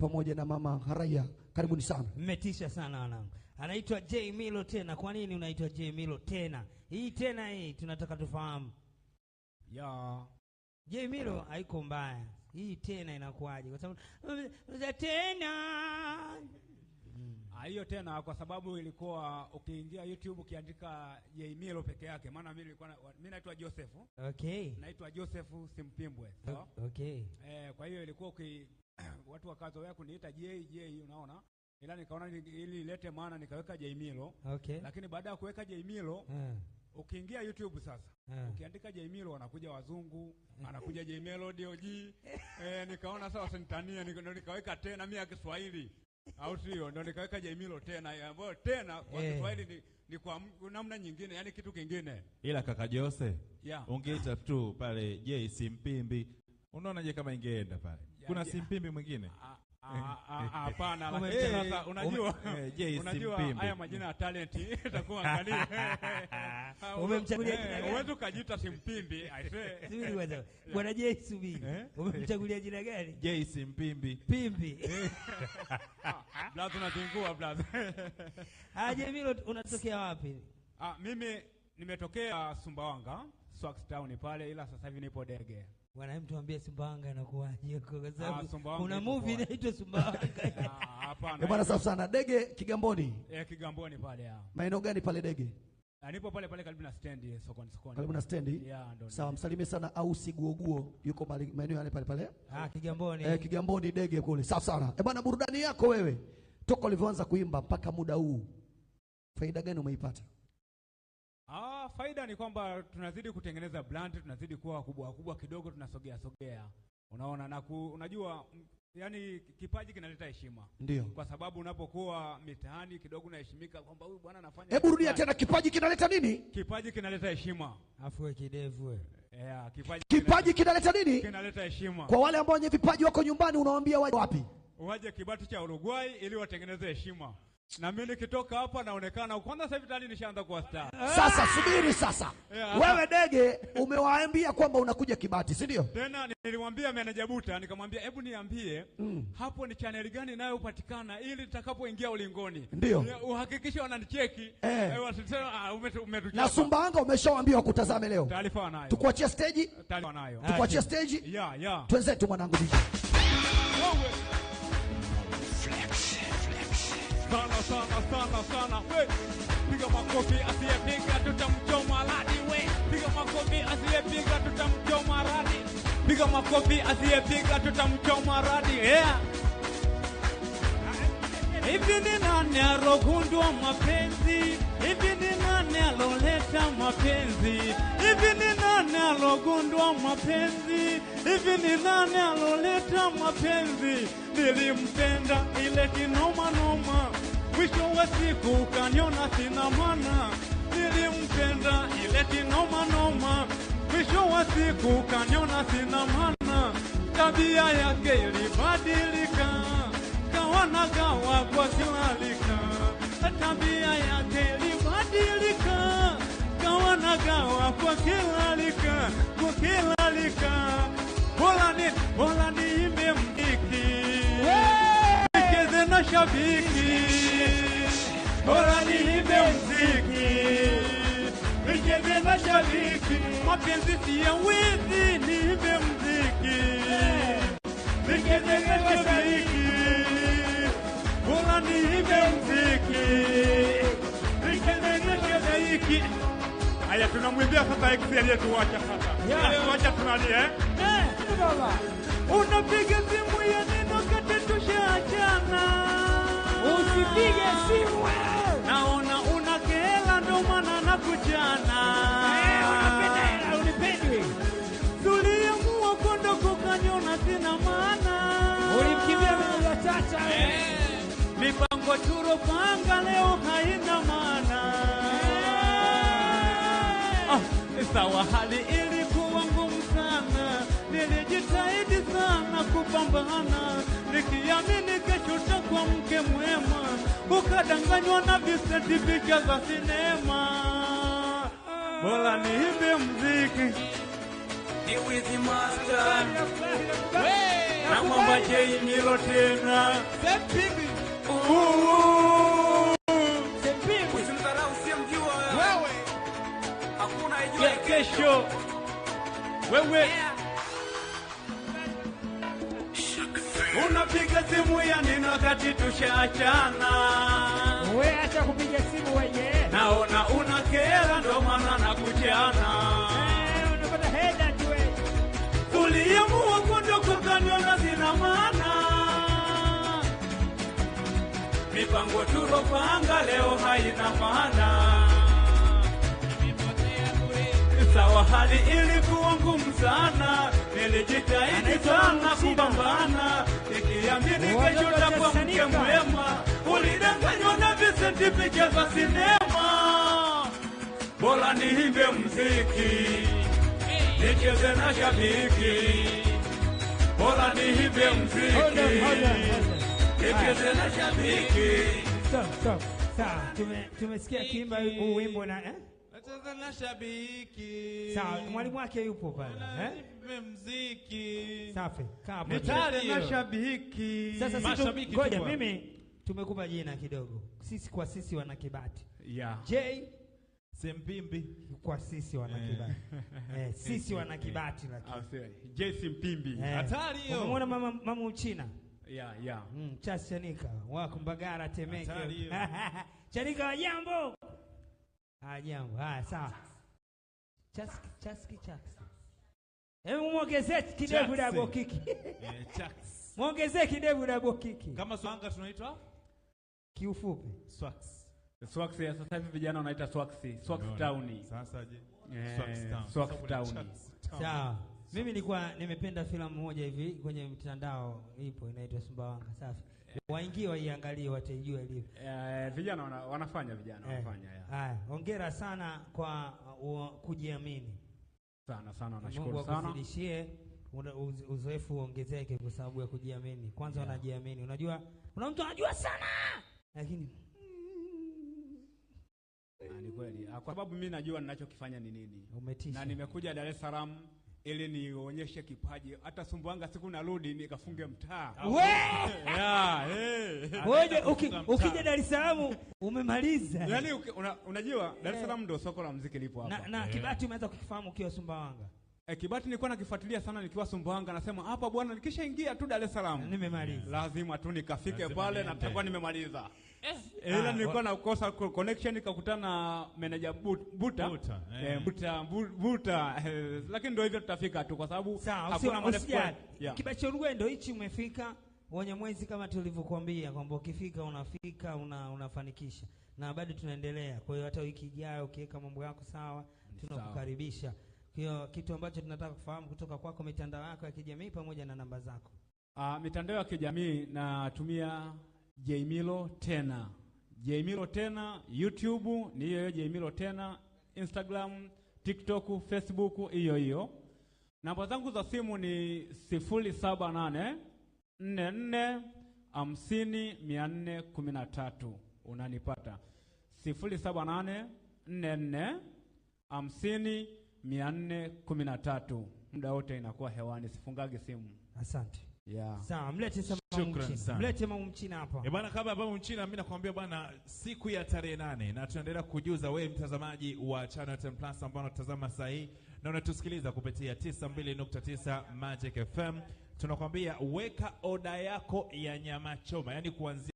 pamoja na mama Haraya. Karibuni sana. Mmetisha sana wanangu. Anaitwa J Milo tena. Kwa nini unaitwa J Milo tena? Hii tena hii tunataka tufahamu. Ya J Milo haiko mbaya. Hii tena inakuaje? Kwa sababu tena hiyo tena kwa sababu ilikuwa ukiingia YouTube ukiandika J Milo peke yake, maana mimi naitwa Joseph. Okay. Naitwa Joseph Simpimbwe. So, okay. Kwa hiyo ilikuwa watu wakazoea kuniita J, unaona? Ila nikaona ili ilete maana nikaweka J Milo. Okay. Lakini baada ya kuweka J Milo, ukiingia YouTube sasa, ukiandika J Milo wanakuja wazungu, anakuja J Melody OG. Nikaona sasa wasinitania, nikaweka tena mimi ya Kiswahili. Au sio? Ndio nikaweka J Milo tena, ambayo tena kwa Kiswahili ni kwa namna nyingine, yani kitu kingine. Ila kaka Jose, ungeita tu pale J Simpimbi. Unaona je kama ingeenda pale? Kuna Simpimbi mwingine? Hapana, lakini sasa unajua haya majina ya talent itakuwa angalia. Umemchagulia jina gani? Uwezo kujiita Simpimbi, I say. Subiri kwanza. Bwana J subiri. Umemchagulia jina gani? J Simpimbi. Pimbi. Blazo unazingua blazo. J Milo unatokea wapi? Mimi nimetokea Sumbawanga, Swax Town pale, ila sasa hivi nipo Dege. Bwana mtu ambie Sumbawanga inakuaje kwa sababu kuna movie inaitwa Sumbawanga. Hapana. Bwana safi sana. Dege Kigamboni. Kigamboni pale Maeneo gani pale Dege? Nipo pale karibu na stand sokoni. Karibu na stand? Sawa, msalimie sana au Siguoguo yuko maeneo yale pale. Kigamboni. Kigamboni Dege kule. Safi sana. Bwana burudani yako wewe toka ulivyoanza kuimba mpaka muda huu, faida gani umeipata? Faida ni kwamba tunazidi kutengeneza brand, tunazidi kuwa kubwa kidogo, tunasogea. Unaona na unajua yani kipaji kinaleta heshima. Ndio. Kwa sababu unapokuwa mitaani kidogo unaheshimika kwamba huyu bwana anafanya. Hebu rudia tena, kipaji kinaleta nini? Kipaji kinaleta heshima. Afu wewe kidevu wewe. Kipaji kinaleta nini? Kinaleta heshima. Kwa wale ambao wenye vipaji wako nyumbani unawaambia waje wapi? Waje Kibati cha Uruguay ili watengeneze heshima. Na mimi nikitoka hapa naonekana kwanza sasa hivi tayari nishaanza kuwa star. Sasa subiri sasa. Wewe Dege umewaambia kwamba unakuja Kibati, si ndio? Tena nilimwambia meneja Buta, nikamwambia hebu niambie hapo ni channel gani inayopatikana ili nitakapoingia ulingoni. Ndio. Uhakikishe wananicheki. Wasisema umetuchapa. Na Sumbawanga umeshawaambia wakutazame leo. Taarifa wanayo. Tukuachie stage? Taarifa wanayo. Tukuachie stage? Yeah. Twenzetu mwanangu DJ. Sana. Piga makofi asiyepiga tutamchoma radi we. Piga makofi asiyepiga tutamchoma radi. Piga makofi asiyepiga tutamchoma radi. Hivi ni nani alogundua mapenzi? Hivi ni nani aloleta mapenzi? Hivi ni nani alogundua mapenzi? Hivi ni nani aloleta mapenzi? Nilimpenda ile kinoma noma, mwisho wa siku kaniona sina maana. Nilimpenda ile kinoma noma, mwisho wa siku kaniona sina maana. Tabia yake ilibadilika, kawa kwa kilalika. Tabia yake ilibadilika, kawa kwa kilalika. Bora niimbe mdiki, nicheze na shabiki. Bora niimbe mziki, nicheze na shabiki. Mapenzi si ya wizi, niimbe mziki, nicheze na shabiki. Bora niimbe mziki, nicheze na shabiki. Haya tunamwimbia sasa ex aliyetuacha sasa. Tuacha tunalie baba. Unapiga simu ya neno kati tushaachana. Usipige simu wewe. Naona unakela ndo maana nakujana. Unapenda hela unipendwe. Tuliamua kondoka kanyona sina maana. Ulimkimbia mimi ya tata wewe. Mipango turopanga leo haina maana. Sawa hali ilikuwa ngumu sana. Nilijitahidi sana kupambana, nikiamini kesho takuwa mke mwema. Ukadanganywa na visenti picha za sinema. Bora niimbe mziki, ni Wizzy Master. Na mwamba J Milo tena. Sepimbi. Sepimbi. Usimdharau usiyemjua wewe. Hakuna ijua kesho. Wewe. Unapiga simu ya nini wakati tushaachana? Wewe acha kupiga simu wewe. Naona unakera ndo maana nakuchana. Unapata heda tu wewe. Uliamua kuondoka kaniona sina maana. Mipango tulopanga leo haina maana. Sawa, hali ilikuwa ngumu sana. Nilijitahidi sana kupambana, nikiamini kesho takuwa mke mwema. Ulidanganywa na Vincent picha za sinema. Bora niimbe muziki, nicheze na shabiki. Bora niimbe muziki, nicheze na shabiki. Stop. Sawa, tumesikia kimba huu wimbo na Nacheza na shabiki. sawa, mwalimu wake yupo pale. Muziki. Safi. Kaa Nitale na shabiki. Sasa Mashabiki ngoja tu mimi tumekupa jina kidogo. Sisi kwa sisi wana Kibati. Yeah. J Sempimbi. kwa sisi wana Kibati. Sisi wana Kibati lakini. J Simpimbi. Hatari hiyo. Umeona mama Uchina? Yeah. Charles Chanika wako Mbagara Temeke. Hatari hiyo. Chanika wa jambo. Jambo. Sawa. Chaski. Hebu muongezee kidevu double kiki. Chaks. Muongezee kidevu double kiki. Kama swanga tunaitwa kiufupi. Swax. Swax ya sasa hivi vijana wanaita Swaxi. Swax Town. Sasa je? Swax Town. Sawa. Mimi nilikuwa nimependa filamu moja hivi kwenye mtandao ipo inaitwa Sumbawanga. Safi. Waingie waiangalie wataijua ilivyo. Vijana wanafanya Haya, hongera sana kwa kujiamini. Sana nashukuru Mungu sana. akuzidishie uzoefu uongezeke kwa sababu ya kujiamini. Kwanza unajiamini. Unajua kuna mtu anajua sana lakini ni kweli. Kwa sababu mimi najua ninachokifanya ni nini. Umetisha. Na nimekuja Dar es Salaam ili nionyeshe kipaji. Hata Sumbawanga siku narudi nikafunge mtaa. Wewe ukija Dar es Salaam umemaliza. Yaani unajua Dar es Salaam ndio soko la muziki lipo hapa. Na Kibati umeanza kukifahamu ukiwa Sumbawanga. Kibati nilikuwa nakifuatilia sana nikiwa Sumbawanga, nasema hapa bwana nikishaingia tu Dar es Salaam nimemaliza. Lazima tu nikafike pale na nitakuwa nimemaliza. Ila nilikuwa nakosa connection, nikakutana na manager Buta. Lakini ndio hivyo tutafika tu kwa sababu hakuna mwanafiki. Kibati Rugendo hichi umefika Wanyamwezi kama tulivyokuambia kwamba ukifika unafika unafanikisha. Na bado tunaendelea. Kwa hiyo hata wiki ijayo ukiweka mambo yako sawa tunakukaribisha. Hiyo kitu ambacho tunataka kufahamu kutoka kwako, mitandao yako ya kijamii pamoja na namba zako. Mitandao ya kijamii natumia J Milo tena. J Milo tena, YouTube ni hiyo J Milo tena, Instagram, TikTok, Facebook hiyo. Namba zangu za simu ni 078 44 50 413. Unanipata 078 44 50 413. Muda wote inakuwa hewani, sifungage simu. Asante. Sawa, mlete Mama Mchina hapa. Bwana, kabla Mama Mchina mimi nakwambia bwana, siku ya tarehe 8 na tunaendelea kujuza wewe mtazamaji wa Channel 10 Plus ambao unatazama saa hii na unatusikiliza kupitia 92.9 Magic FM. Tunakwambia weka oda yako ya nyama choma, yani kuanzia